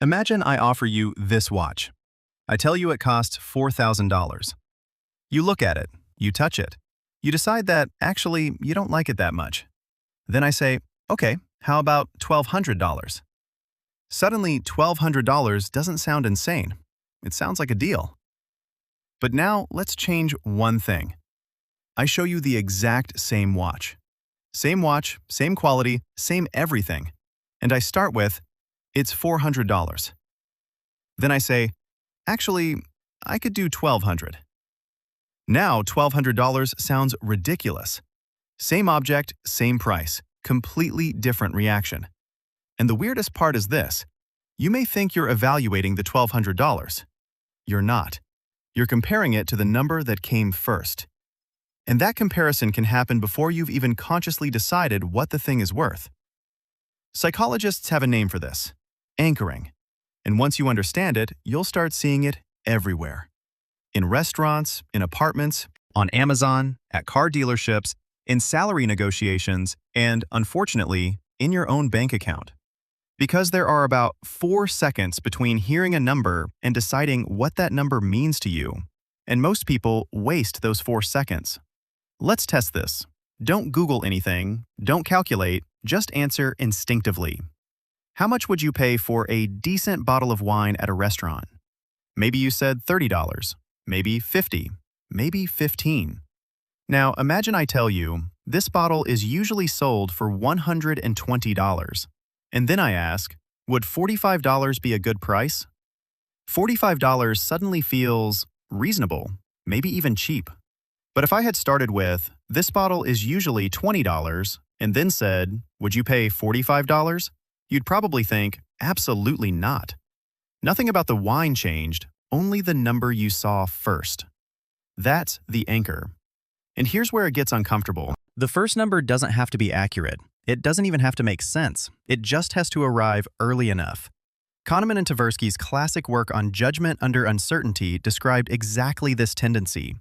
Imagine I offer you this watch. I tell you it costs $4,000. You look at it, you touch it, you decide that actually you don't like it that much. Then I say, okay, how about $1,200? Suddenly, $1,200 doesn't sound insane. It sounds like a deal. But now let's change one thing. I show you the exact same watch. Same watch, same quality, same everything. And I start with, it's $400. Then I say, actually, I could do $1,200. Now $1,200 sounds ridiculous. Same object, same price, completely different reaction. And the weirdest part is this. You may think you're evaluating the $1,200. You're not. You're comparing it to the number that came first. And that comparison can happen before you've even consciously decided what the thing is worth. Psychologists have a name for this: anchoring. And once you understand it, you'll start seeing it everywhere. In restaurants, in apartments, on Amazon, at car dealerships, in salary negotiations, and, unfortunately, in your own bank account. Because there are about 4 seconds between hearing a number and deciding what that number means to you, and most people waste those 4 seconds. Let's test this. Don't Google anything, don't calculate, just answer instinctively. How much would you pay for a decent bottle of wine at a restaurant? Maybe you said $30, maybe $50, maybe $15. Now imagine I tell you, this bottle is usually sold for $120. And then I ask, would $45 be a good price? $45 suddenly feels reasonable, maybe even cheap. But if I had started with, this bottle is usually $20, and then said, would you pay $45? You'd probably think, absolutely not. Nothing about the wine changed, only the number you saw first. That's the anchor. And here's where it gets uncomfortable. The first number doesn't have to be accurate. It doesn't even have to make sense. It just has to arrive early enough. Kahneman and Tversky's classic work on judgment under uncertainty described exactly this tendency.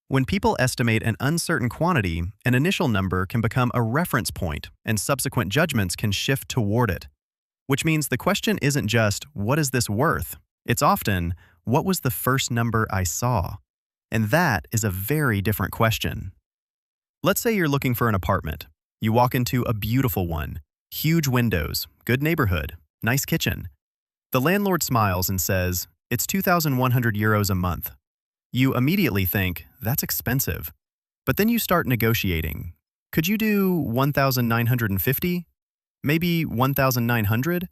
When people estimate an uncertain quantity, an initial number can become a reference point, and subsequent judgments can shift toward it. Which means the question isn't just, what is this worth? It's often, what was the first number I saw? And that is a very different question. Let's say you're looking for an apartment. You walk into a beautiful one, huge windows, good neighborhood, nice kitchen. The landlord smiles and says, it's 2,100 euros a month. You immediately think, that's expensive. But then you start negotiating. Could you do 1,950? Maybe 1,900?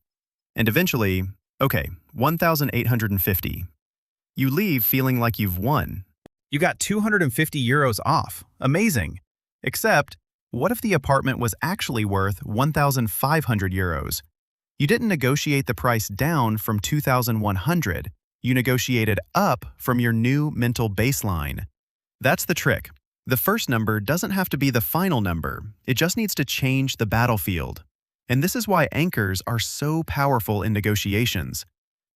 And eventually, okay, 1,850. You leave feeling like you've won. You got 250 euros off. Amazing. Except, what if the apartment was actually worth 1,500 euros? You didn't negotiate the price down from 2,100. You negotiated up from your new mental baseline. That's the trick. The first number doesn't have to be the final number. It just needs to change the battlefield. And this is why anchors are so powerful in negotiations.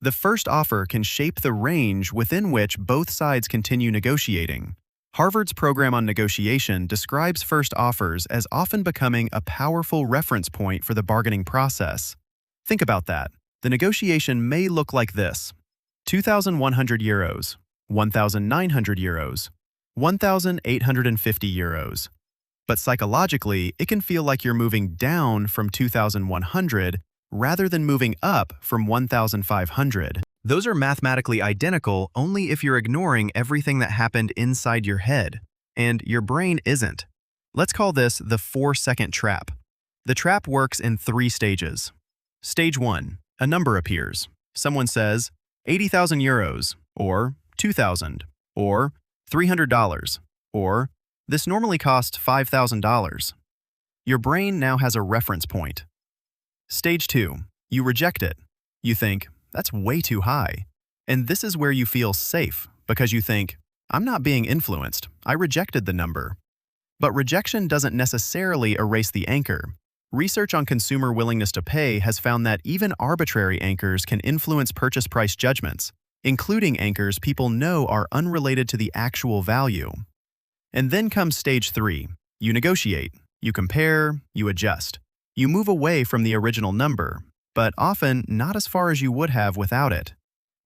The first offer can shape the range within which both sides continue negotiating. Harvard's program on negotiation describes first offers as often becoming a powerful reference point for the bargaining process. Think about that. The negotiation may look like this: 2,100 euros, 1,900 euros, 1,850 euros. But psychologically, it can feel like you're moving down from 2,100 rather than moving up from 1,500. Those are mathematically identical only if you're ignoring everything that happened inside your head, and your brain isn't. Let's call this the 4-second trap. The trap works in 3 stages. Stage 1, a number appears. Someone says, 80,000 euros, or 2,000, or $300, or this normally costs $5,000. Your brain now has a reference point. Stage 2, you reject it. You think, that's way too high. And this is where you feel safe, because you think, I'm not being influenced. I rejected the number. But rejection doesn't necessarily erase the anchor. Research on consumer willingness to pay has found that even arbitrary anchors can influence purchase price judgments, including anchors people know are unrelated to the actual value. And then comes stage 3. You negotiate, you compare, you adjust. You move away from the original number. but often not as far as you would have without it.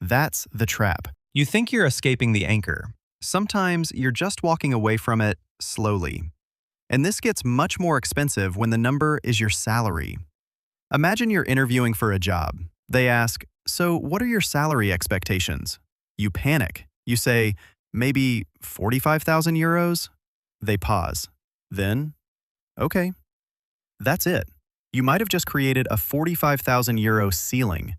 That's the trap. You think you're escaping the anchor. Sometimes you're just walking away from it slowly. And this gets much more expensive when the number is your salary. Imagine you're interviewing for a job. They ask, "So what are your salary expectations?" You panic. You say, "Maybe 45,000 euros? They pause. Then, "Okay." That's it. You might have just created a 45,000 euro ceiling.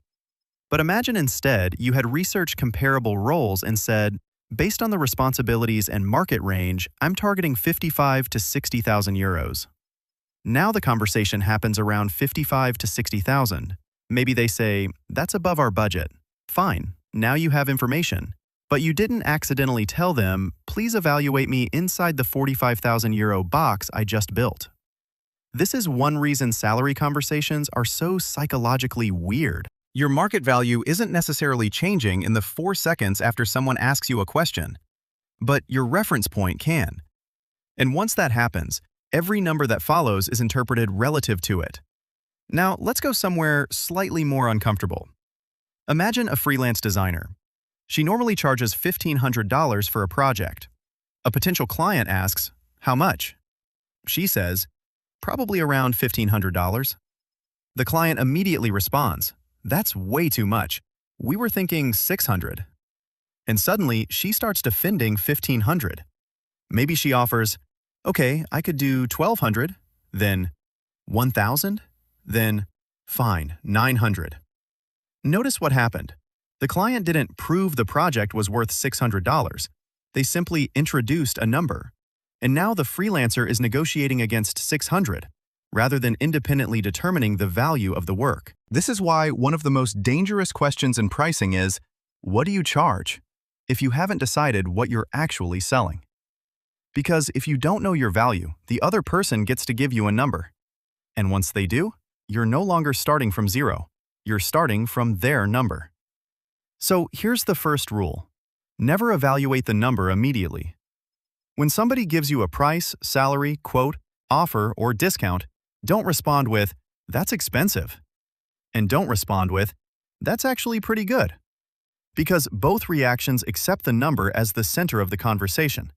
But imagine instead you had researched comparable roles and said, "Based on the responsibilities and market range, I'm targeting 55 to 60,000 euros." Now the conversation happens around 55 to 60,000. Maybe they say, "That's above our budget." Fine, now you have information. But you didn't accidentally tell them, "Please evaluate me inside the 45,000 euro box I just built." This is one reason salary conversations are so psychologically weird. Your market value isn't necessarily changing in the 4 seconds after someone asks you a question, but your reference point can. And once that happens, every number that follows is interpreted relative to it. Now, let's go somewhere slightly more uncomfortable. Imagine a freelance designer. She normally charges $1,500 for a project. A potential client asks, "How much?" She says, "Probably around $1,500. The client immediately responds, "That's way too much. We were thinking 600. And suddenly, she starts defending 1,500. Maybe she offers, "Okay, I could do 1,200, then 1,000, then fine, 900. Notice what happened. The client didn't prove the project was worth $600. They simply introduced a number. And now the freelancer is negotiating against 600, rather than independently determining the value of the work. This is why one of the most dangerous questions in pricing is, what do you charge? If you haven't decided what you're actually selling. Because if you don't know your value, the other person gets to give you a number. And once they do, you're no longer starting from zero. You're starting from their number. So here's the first rule. Never evaluate the number immediately. When somebody gives you a price, salary, quote, offer, or discount, don't respond with, "That's expensive." And don't respond with, "That's actually pretty good." Because both reactions accept the number as the center of the conversation.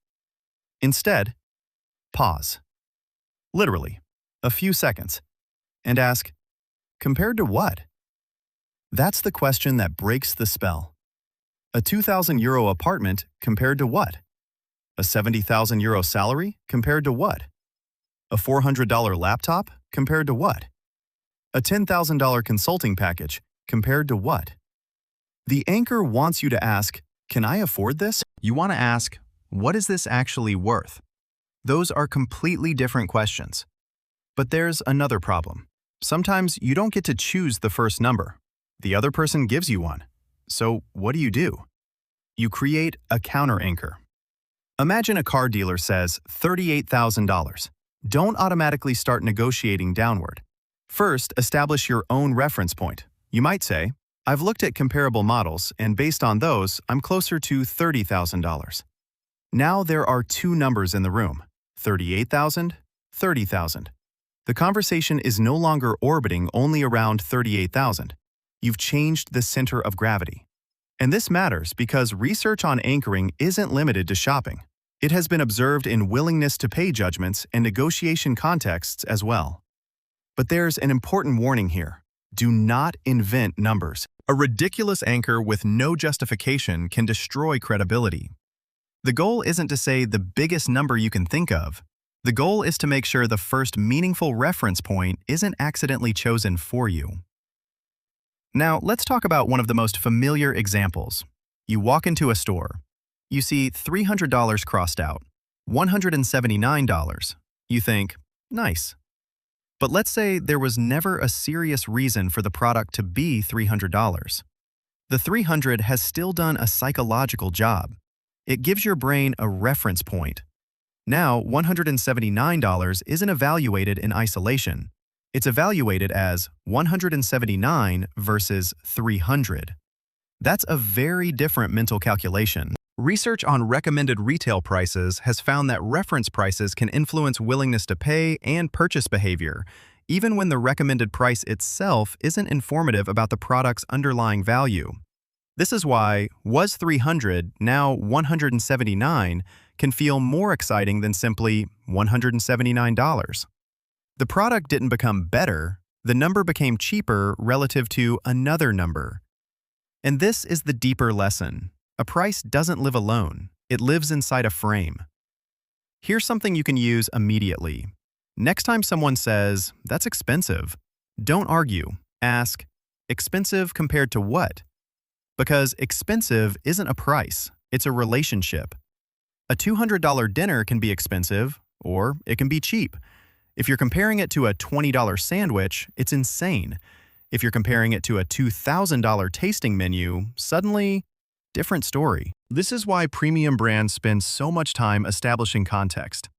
Instead, pause. Literally, a few seconds, and ask, "Compared to what?" That's the question that breaks the spell. A 2,000 euro apartment compared to what? A 70,000 euro salary compared to what? A $400 laptop compared to what? A $10,000 consulting package compared to what? The anchor wants you to ask, "Can I afford this?" You want to ask, "What is this actually worth?" Those are completely different questions. But there's another problem. Sometimes you don't get to choose the first number. The other person gives you one. So what do? You create a counter anchor. Imagine a car dealer says $38,000. Don't automatically start negotiating downward. First, establish your own reference point. You might say, "I've looked at comparable models, and based on those, I'm closer to $30,000. Now there are two numbers in the room, 38,000, 30,000. The conversation is no longer orbiting only around 38,000. You've changed the center of gravity. And this matters because research on anchoring isn't limited to shopping. It has been observed in willingness to pay judgments and negotiation contexts as well. But there's an important warning here. Do not invent numbers. A ridiculous anchor with no justification can destroy credibility. The goal isn't to say the biggest number you can think of. The goal is to make sure the first meaningful reference point isn't accidentally chosen for you. Now, let's talk about one of the most familiar examples. You walk into a store. You see $300 crossed out, $179. You think, nice. But let's say there was never a serious reason for the product to be $300. The 300 has still done a psychological job. It gives your brain a reference point. Now, $179 isn't evaluated in isolation. It's evaluated as 179 versus 300. That's a very different mental calculation. Research on recommended retail prices has found that reference prices can influence willingness to pay and purchase behavior, even when the recommended price itself isn't informative about the product's underlying value. This is why was 300 now 179 can feel more exciting than simply $179. The product didn't become better, the number became cheaper relative to another number. And this is the deeper lesson. A price doesn't live alone, it lives inside a frame. Here's something you can use immediately. Next time someone says, "That's expensive," don't argue. Ask, "Expensive compared to what?" Because expensive isn't a price, it's a relationship. A $200 dinner can be expensive, or it can be cheap. If you're comparing it to a $20 sandwich, it's insane. If you're comparing it to a $2,000 tasting menu, suddenly, different story. This is why premium brands spend so much time establishing context.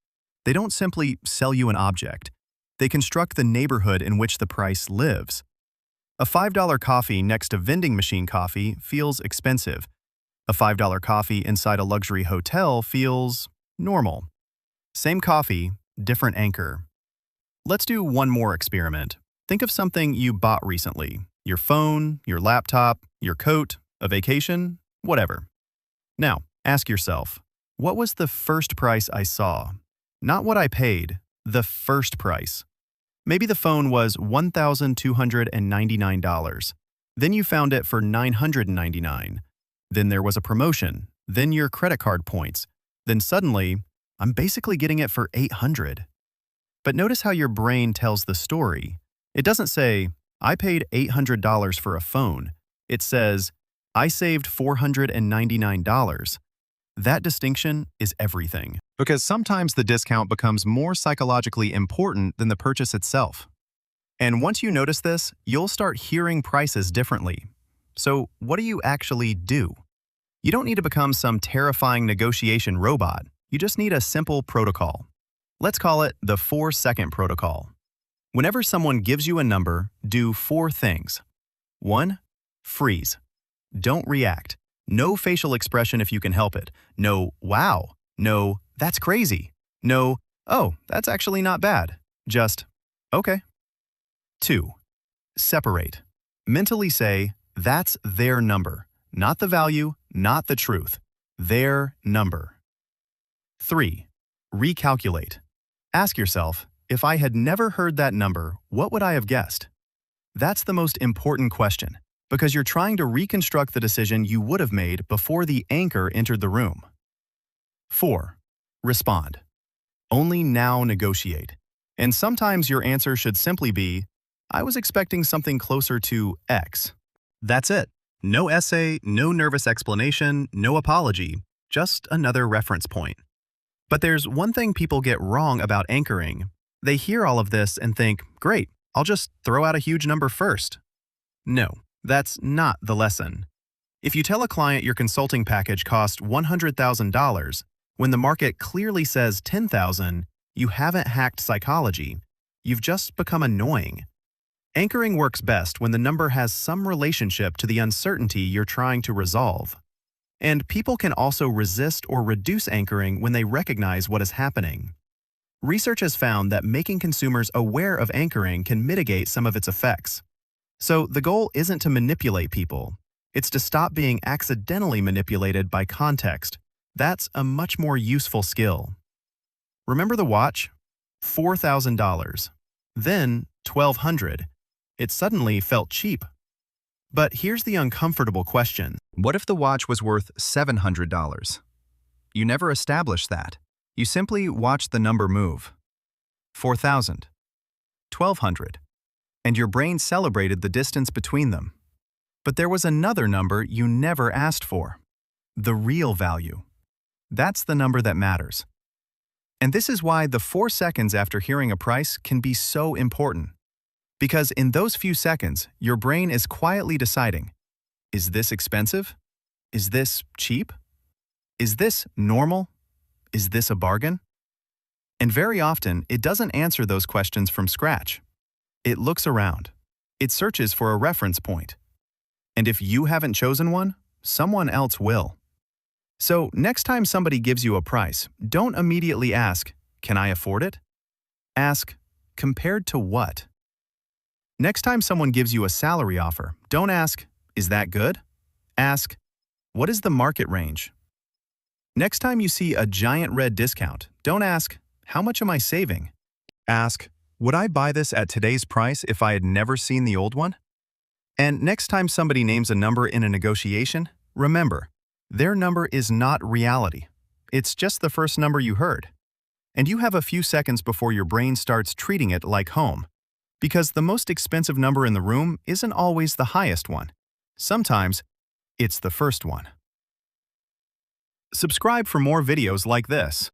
They don't simply sell you an object. They construct the neighborhood in which the price lives. A $5 coffee next to vending machine coffee feels expensive. A $5 coffee inside a luxury hotel feels normal. Same coffee, different anchor. Let's do one more experiment. Think of something you bought recently. Your phone, your laptop, your coat, a vacation, whatever. Now, ask yourself, what was the first price I saw? Not what I paid, the first price. Maybe the phone was $1,299. Then you found it for $999. Then there was a promotion. Then your credit card points. Then suddenly, I'm basically getting it for $800. But notice how your brain tells the story. It doesn't say, I paid $800 for a phone. It says, I saved $499. That distinction is everything. Because sometimes the discount becomes more psychologically important than the purchase itself. And once you notice this, you'll start hearing prices differently. So what do you actually do? You don't need to become some terrifying negotiation robot. You just need a simple protocol. Let's call it the 4-second protocol. Whenever someone gives you a number, do 4 things. 1. Freeze. Don't react. No facial expression if you can help it. No, wow. No, that's crazy. No, oh, that's actually not bad. Just, okay. 2. Separate. Mentally say, that's their number. Not the value, not the truth. Their number. 3. Recalculate. Ask yourself, if I had never heard that number, what would I have guessed? That's the most important question, because you're trying to reconstruct the decision you would have made before the anchor entered the room. 4. Respond. Only now negotiate. And sometimes your answer should simply be, I was expecting something closer to X. That's it. No essay, no nervous explanation, no apology, just another reference point. But there's one thing people get wrong about anchoring. They hear all of this and think, great, I'll just throw out a huge number first. No, that's not the lesson. If you tell a client your consulting package cost $100,000, when the market clearly says $10,000, you haven't hacked psychology. You've just become annoying. Anchoring works best when the number has some relationship to the uncertainty you're trying to resolve. And people can also resist or reduce anchoring when they recognize what is happening. Research has found that making consumers aware of anchoring can mitigate some of its effects. So the goal isn't to manipulate people. It's to stop being accidentally manipulated by context. That's a much more useful skill. Remember the watch? $4,000. Then $1,200. It suddenly felt cheap. But here's the uncomfortable question. What if the watch was worth $700? You never established that. You simply watched the number move. 4,000. 1,200. And your brain celebrated the distance between them. But there was another number you never asked for. The real value. That's the number that matters. And this is why the 4 seconds after hearing a price can be so important. Because in those few seconds, your brain is quietly deciding, is this expensive? Is this cheap? Is this normal? Is this a bargain? And very often, it doesn't answer those questions from scratch. It looks around. It searches for a reference point. And if you haven't chosen one, someone else will. So next time somebody gives you a price, don't immediately ask, can I afford it? Ask, compared to what? Next time someone gives you a salary offer, don't ask, "Is that good?" Ask, "What is the market range?" Next time you see a giant red discount, don't ask, "How much am I saving?" Ask, "Would I buy this at today's price if I had never seen the old one?" And next time somebody names a number in a negotiation, remember, their number is not reality. It's just the first number you heard. And you have a few seconds before your brain starts treating it like home. Because the most expensive number in the room isn't always the highest one. Sometimes, it's the first one. Subscribe for more videos like this.